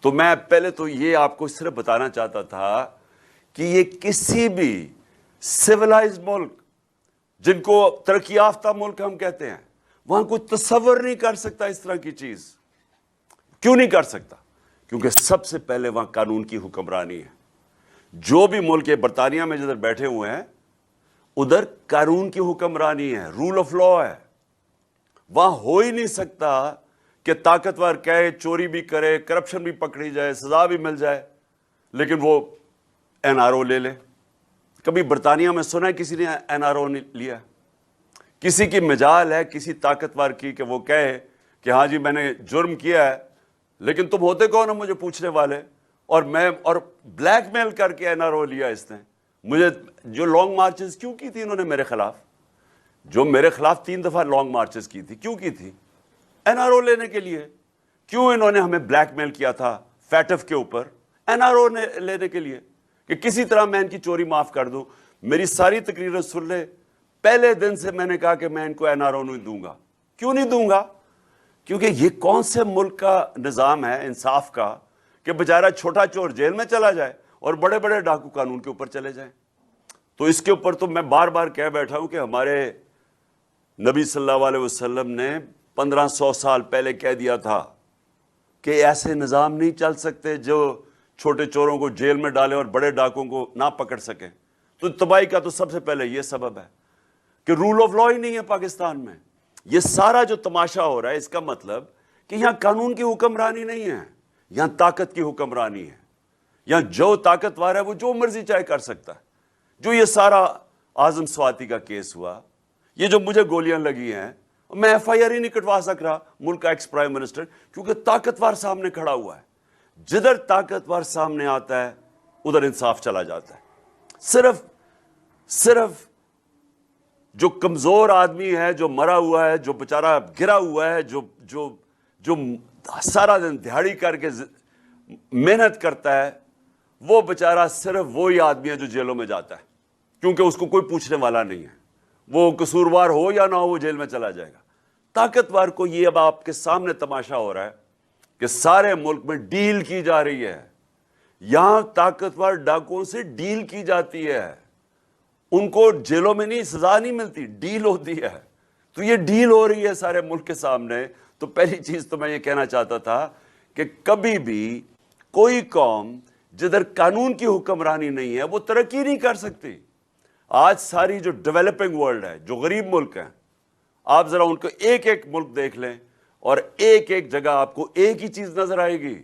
تو میں پہلے تو یہ آپ کو صرف بتانا چاہتا تھا کہ یہ کسی بھی سویلائز ملک جن کو ترقی یافتہ ملک ہم کہتے ہیں وہاں کوئی تصور نہیں کر سکتا اس طرح کی چیز. کیوں نہیں کر سکتا؟ کیونکہ سب سے پہلے وہاں قانون کی حکمرانی ہے. جو بھی ملک ہے برطانیہ میں جدھر بیٹھے ہوئے ہیں ادھر قانون کی حکمرانی ہے, رول آف لا ہے. وہاں ہو ہی نہیں سکتا کہ طاقتور کہے چوری بھی کرے, کرپشن بھی پکڑی جائے, سزا بھی مل جائے, لیکن وہ این آر او لے لے. کبھی برطانیہ میں سنا ہے کسی نے این آر او لیا؟ کسی کی مجال ہے کسی طاقتور کی کہ وہ کہے کہ ہاں جی میں نے جرم کیا ہے, لیکن تم ہوتے کون ہو مجھے پوچھنے والے, اور بلیک میل کر کے این آر او لیا اس نے مجھے. جو لانگ مارچز کیوں کی تھی انہوں نے میرے خلاف, جو میرے خلاف 3 دفعہ لانگ مارچز کی تھی, کیوں کی تھی؟ این آر او لینے کے لیے. کیوں انہوں نے ہمیں بلیک میل کیا تھا فیٹف کے اوپر؟ این آر او لینے کے لیے کہ کسی طرح میں ان کی چوری معاف کر دوں. میری ساری تقریریں سن لے, پہلے دن سے میں نے کہا کہ میں ان کو این آر او نہیں دوں گا. کیوں نہیں دوں گا؟ کیونکہ یہ کون سے ملک کا نظام ہے انصاف کا کہ بیچارہ چھوٹا چور جیل میں چلا جائے اور بڑے بڑے ڈاکو قانون کے اوپر چلے جائیں. تو اس کے اوپر تو میں بار بار کہہ بیٹھا ہوں کہ ہمارے نبی صلی اللہ علیہ وسلم نے 1500 سال پہلے کہہ دیا تھا کہ ایسے نظام نہیں چل سکتے جو چھوٹے چوروں کو جیل میں ڈالے اور بڑے ڈاکوں کو نہ پکڑ سکیں. تو تباہی کا تو سب سے پہلے یہ سبب ہے کہ رول آف لا ہی نہیں ہے پاکستان میں. یہ سارا جو تماشا ہو رہا ہے اس کا مطلب کہ یہاں قانون کی حکمرانی نہیں ہے, یہاں طاقت کی حکمرانی ہے. یہاں جو طاقتور ہے وہ جو مرضی چاہے کر سکتا ہے. جو یہ سارا اعظم سواتی کا کیس ہوا, یہ جو مجھے گولیاں لگی ہیں, میں ایف آئی آر ہی نہیں کٹوا سک رہا ملک کا ایکس پرائم منسٹر, کیونکہ طاقتور سامنے کھڑا ہوا ہے. جدھر طاقتور سامنے آتا ہے ادھر انصاف چلا جاتا ہے. صرف جو کمزور آدمی ہے, جو مرا ہوا ہے, جو بیچارہ گرا ہوا ہے, جو سارا دن دیہڑی کر کے محنت کرتا ہے, وہ بیچارہ صرف وہی آدمی ہے جو جیلوں میں جاتا ہے, کیونکہ اس کو کوئی پوچھنے والا نہیں ہے. وہ قصوروار ہو یا نہ ہو وہ جیل میں چلا جائے گا. طاقتور کو یہ اب آپ کے سامنے تماشا ہو رہا ہے کہ سارے ملک میں ڈیل کی جا رہی ہے. یہاں طاقتور ڈاکوؤں سے ڈیل کی جاتی ہے. ان کو جیلوں میں نہیں, سزا نہیں ملتی, ڈیل ہوتی ہے. تو یہ ڈیل ہو رہی ہے سارے ملک کے سامنے. تو پہلی چیز تو میں یہ کہنا چاہتا تھا کہ کبھی بھی کوئی قوم جدھر قانون کی حکمرانی نہیں ہے وہ ترقی نہیں کر سکتی. آج ساری جو ڈیولپنگ ورلڈ ہے, جو غریب ملک ہیں, آپ ذرا ان کو ایک ایک ملک دیکھ لیں اور ایک ایک جگہ آپ کو ایک ہی چیز نظر آئے گی